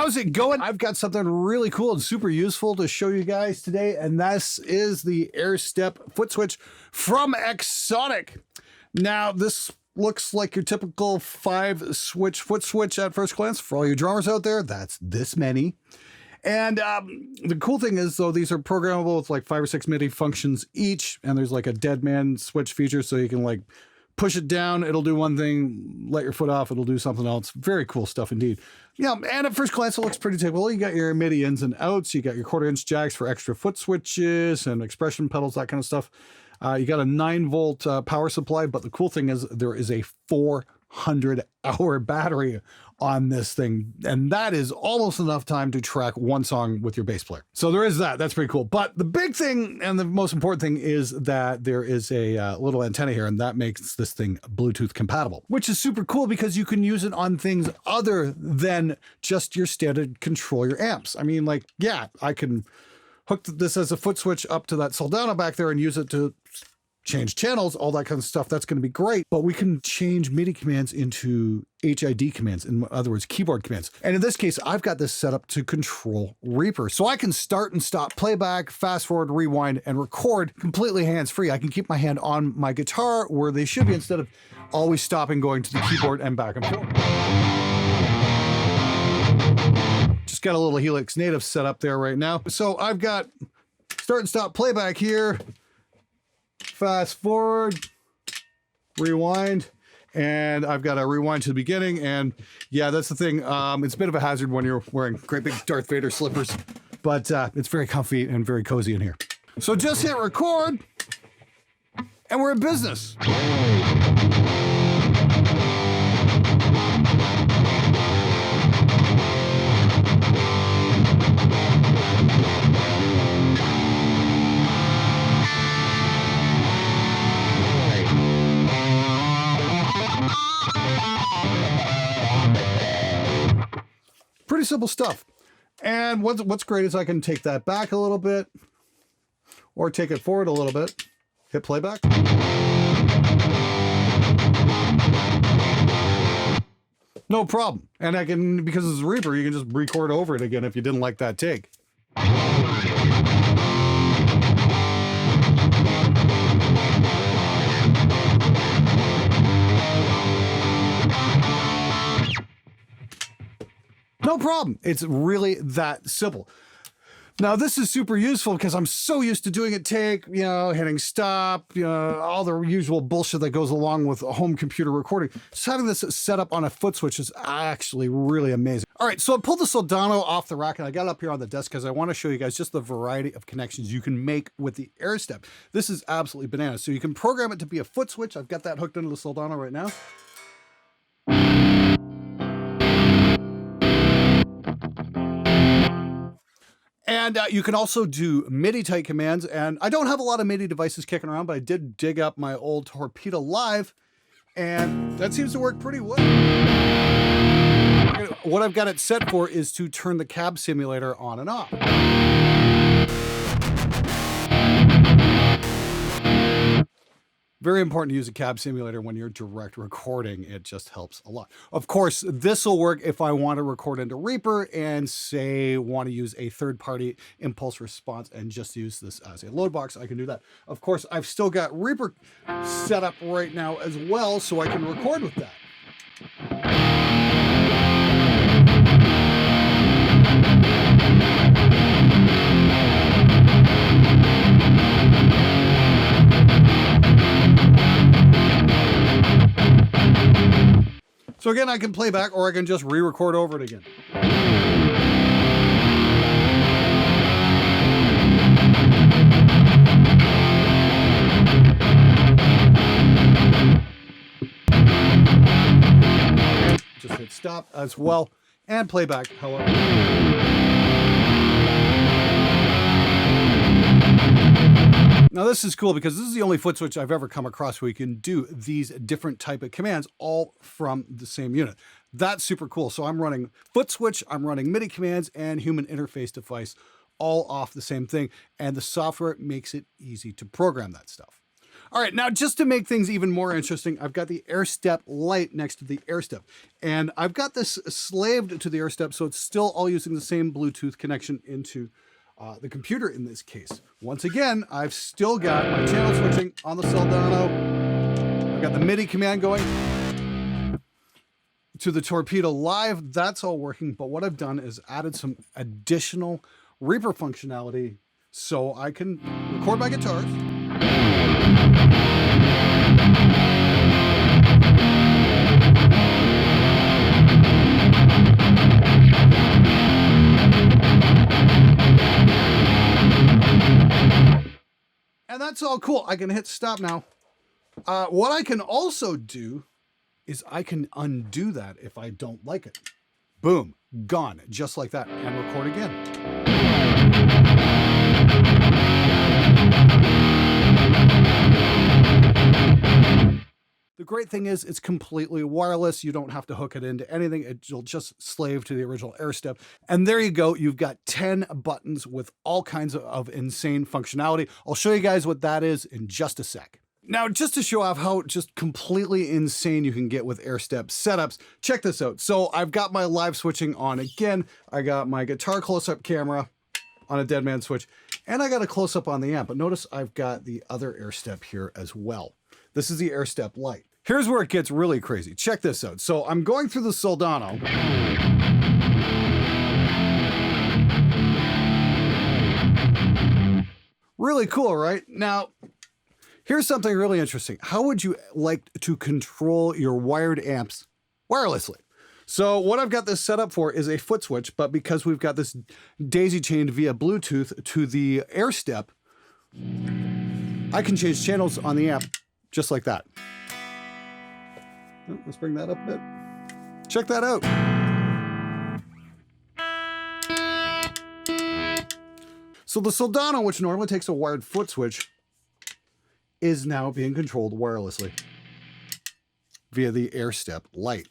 How's it going? I've got something really cool and super useful to show you guys today, and this is the Airstep foot switch from XSonic. Now, this looks like your typical 5-switch foot switch at first glance. For all you drummers out there, that's this many. And the cool thing is, though, these are programmable with like 5 or 6 MIDI functions each, and there's like a dead man switch feature, so you can like push it down, it'll do one thing, let your foot off, it'll do something else. Very cool stuff indeed. Yeah, and at first glance, it looks pretty typical. You got your MIDI ins and outs, you got your 1/4-inch jacks for extra foot switches and expression pedals, that kind of stuff. You got a 9-volt power supply, but the cool thing is there is a 400-hour battery on this thing, and that is almost enough time to track one song with your bass player. So there is that. That's pretty cool. But the big thing and the most important thing is that there is a little antenna here, and that makes this thing Bluetooth compatible, which is super cool because you can use it on things other than just your standard control your amps. I mean, like, yeah, I can hook this as a foot switch up to that Soldano back there and use it to change channels, all that kind of stuff. That's going to be great. But we can change MIDI commands into HID commands, in other words, keyboard commands. And in this case, I've got this set up to control Reaper. So I can start and stop playback, fast forward, rewind, and record completely hands-free. I can keep my hand on my guitar where they should be instead of always stopping, going to the keyboard and back and forth. Just got a little Helix Native set up there right now. So I've got start and stop playback here. Fast forward, rewind, and I've got a rewind to the beginning. And yeah, that's the thing. It's a bit of a hazard when you're wearing great big Darth Vader slippers, but it's very comfy and very cozy in here. So just hit record and we're in business. Pretty simple stuff. And what's great is I can take that back a little bit or take it forward a little bit, hit playback. No problem. And I can, because it's a Reaper, you can just record over it again if you didn't like that take. No problem. It's really that simple. Now, this is super useful because I'm so used to doing it take, hitting stop, all the usual bullshit that goes along with a home computer recording. Just having this set up on a foot switch is actually really amazing. All right, so I pulled the Soldano off the rack and I got it up here on the desk because I want to show you guys just the variety of connections you can make with the Airstep. This is absolutely bananas. So you can program it to be a foot switch. I've got that hooked into the Soldano right now. And you can also do MIDI type commands. And I don't have a lot of MIDI devices kicking around, but I did dig up my old Torpedo Live, and that seems to work pretty well. What I've got it set for is to turn the cab simulator on and off. Very important to use a cab simulator when you're direct recording. It just helps a lot. Of course, this will work if I want to record into Reaper and say want to use a third-party impulse response and just use this as a load box. I can do that. Of course, I've still got Reaper set up right now as well, so I can record with that. So again, I can play back or I can just re-record over it again. Just hit stop as well and playback, however. Now this is cool because this is the only foot switch I've ever come across where you can do these different type of commands all from the same unit. That's super cool. So I'm running foot switch, I'm running MIDI commands and human interface device all off the same thing. And the software makes it easy to program that stuff. All right, now just to make things even more interesting, I've got the Airstep Lite next to the Airstep. And I've got this slaved to the Airstep, so it's still all using the same Bluetooth connection into the computer in this case. Once again, I've still got my channel switching on the Soldano. I've got the MIDI command going to the Torpedo Live. That's all working, but what I've done is added some additional Reaper functionality so I can record my guitars. And that's all cool. I can hit stop now. What I can also do is I can undo that if I don't like it. Boom, gone, just like that, and record again. The great thing is it's completely wireless. You don't have to hook it into anything. It'll just slave to the original Airstep. And there you go. You've got 10 buttons with all kinds of insane functionality. I'll show you guys what that is in just a sec. Now, just to show off how just completely insane you can get with Airstep setups, check this out. So I've got my live switching on again. I got my guitar close-up camera on a dead man switch, and I got a close-up on the amp. But notice I've got the other Airstep here as well. This is the Airstep Lite. Here's where it gets really crazy. Check this out. So I'm going through the Soldano. Really cool, right? Now, here's something really interesting. How would you like to control your wired amps wirelessly? So what I've got this set up for is a foot switch, but because we've got this daisy chained via Bluetooth to the Airstep, I can change channels on the amp just like that. Oh, let's bring that up a bit. Check that out. So the Soldano, which normally takes a wired foot switch, is now being controlled wirelessly via the Airstep Lite.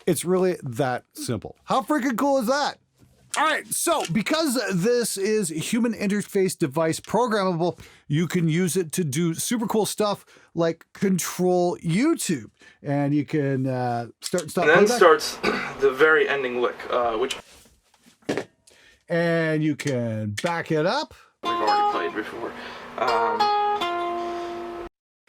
It's really that simple. How freaking cool is that? All right, so because this is human interface device programmable, you can use it to do super cool stuff like control YouTube. And you can start and stop. And then starts the very ending lick, which... And you can back it up. We've already played before.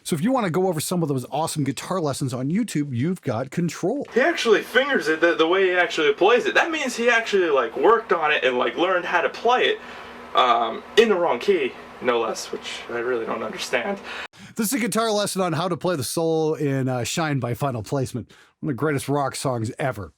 So if you want to go over some of those awesome guitar lessons on YouTube, you've got control. He actually fingers it the way he actually plays it. That means he actually like worked on it and like learned how to play it in the wrong key, no less, which I really don't understand. This is a guitar lesson on how to play the solo in Shine by Final Placement, one of the greatest rock songs ever.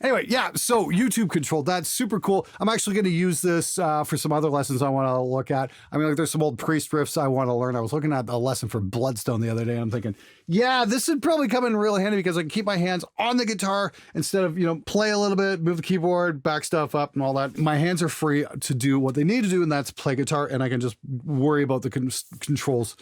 Anyway, yeah, so YouTube control, that's super cool. I'm actually going to use this for some other lessons I want to look at. I mean, like there's some old Priest riffs I want to learn. I was looking at a lesson for Bloodstone the other day, and I'm thinking, yeah, this would probably come in real handy because I can keep my hands on the guitar instead of, you know, play a little bit, move the keyboard, back stuff up and all that. My hands are free to do what they need to do, and that's play guitar, and I can just worry about the controls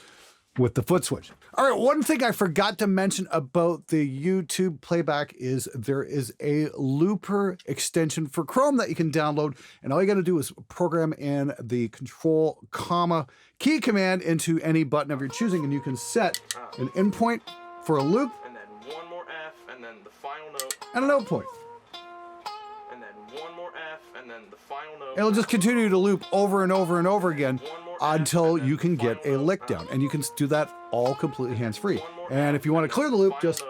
with the foot switch. All right, one thing I forgot to mention about the YouTube playback is there is a looper extension for Chrome that you can download, and all you gotta do is program in the control comma key command into any button of your choosing, and you can set an in point for a loop. And then one more F, and then the final note. And an out point. And then one more F, and then the final note. It'll just continue to loop over and over and over again until you can get a lick down, and you can do that all completely hands-free. And if you want to clear the loop, just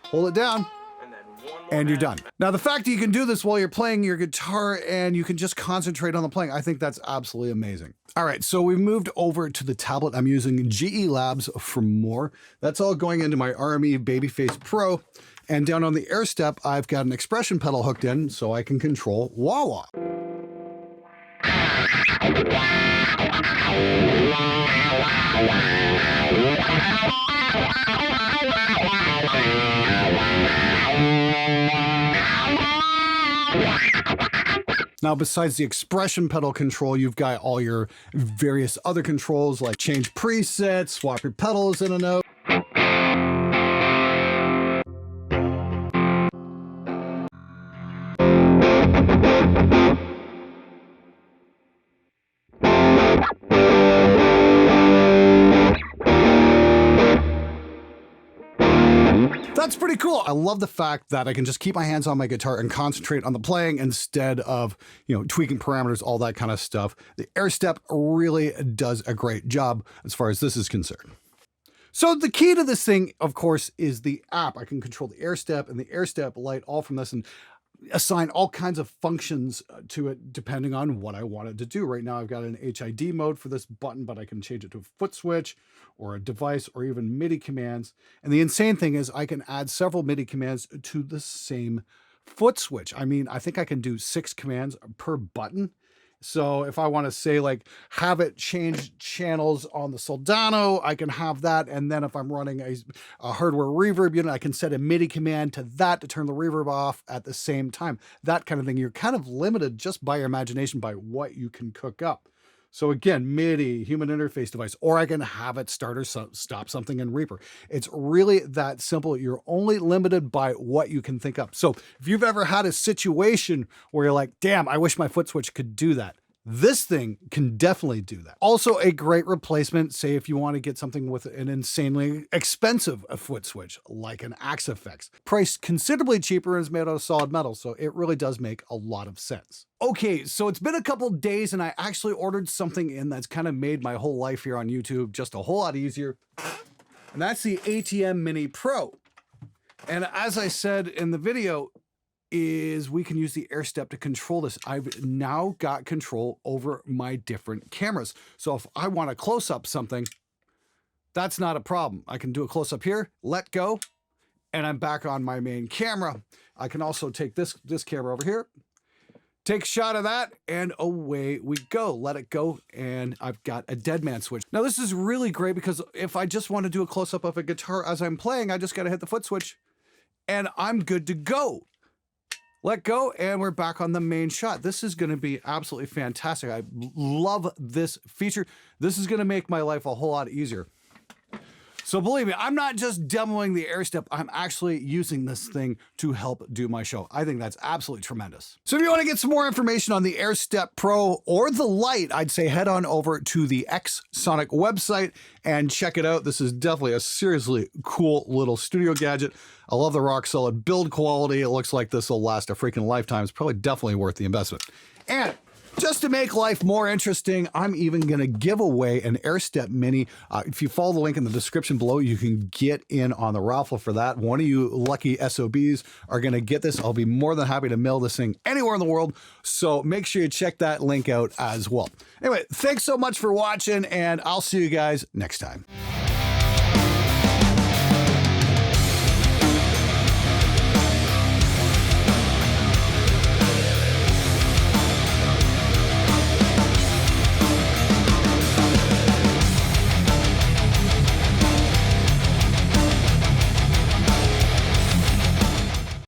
hold it down and you're done. Now, the fact that you can do this while you're playing your guitar and you can just concentrate on the playing, I think that's absolutely amazing. All right, so we've moved over to the tablet. I'm using GE Labs for more. That's all going into my RME Babyface Pro. And down on the Airstep, I've got an expression pedal hooked in so I can control wah-wah. Now, besides the expression pedal control, you've got all your various other controls like change presets, swap your pedals in and out. That's pretty cool. I love the fact that I can just keep my hands on my guitar and concentrate on the playing instead of, tweaking parameters, all that kind of stuff. The Airstep really does a great job as far as this is concerned. So the key to this thing, of course, is the app. I can control the Airstep and the Airstep Lite all from this and assign all kinds of functions to it depending on what I want it to do. Right now I've got an HID mode for this button, but I can change it to a foot switch or a device or even MIDI commands. And the insane thing is I can add several MIDI commands to the same foot switch. I mean, I think I can do 6 commands per button. So if I want to say like have it change channels on the Soldano, I can have that. And then if I'm running a hardware reverb unit, I can set a MIDI command to that to turn the reverb off at the same time. That kind of thing. You're kind of limited just by your imagination by what you can cook up. So again, MIDI, human interface device, or I can have it start or stop something in Reaper. It's really that simple. You're only limited by what you can think up. So if you've ever had a situation where you're like, damn, I wish my foot switch could do that, this thing can definitely do that. Also a great replacement, say if you want to get something with an insanely expensive foot switch, like an AxeFx. Priced considerably cheaper and is made out of solid metal, so it really does make a lot of sense. Okay, so it's been a couple days and I actually ordered something in that's kind of made my whole life here on YouTube just a whole lot easier. And that's the ATM Mini Pro. And as I said in the video, is we can use the Airstep to control this. I've now got control over my different cameras. So if I want to close up something, that's not a problem. I can do a close up here, let go, and I'm back on my main camera. I can also take this camera over here, take a shot of that, and away we go. Let it go, and I've got a dead man switch. Now this is really great because if I just want to do a close up of a guitar as I'm playing, I just got to hit the foot switch, and I'm good to go. Let go, and we're back on the main shot. This is going to be absolutely fantastic. I love this feature. This is going to make my life a whole lot easier. So believe me, I'm not just demoing the Airstep, I'm actually using this thing to help do my show. I think that's absolutely tremendous. So if you want to get some more information on the Airstep Pro or the Lite, I'd say head on over to the XSonic website and check it out. This is definitely a seriously cool little studio gadget. I love the rock solid build quality. It looks like this will last a freaking lifetime. It's probably definitely worth the investment. And just to make life more interesting, I'm even going to give away an Airstep Mini. If you follow the link in the description below, you can get in on the raffle for that. One of you lucky SOBs are going to get this. I'll be more than happy to mail this thing anywhere in the world. So make sure you check that link out as well. Anyway, thanks so much for watching, and I'll see you guys next time.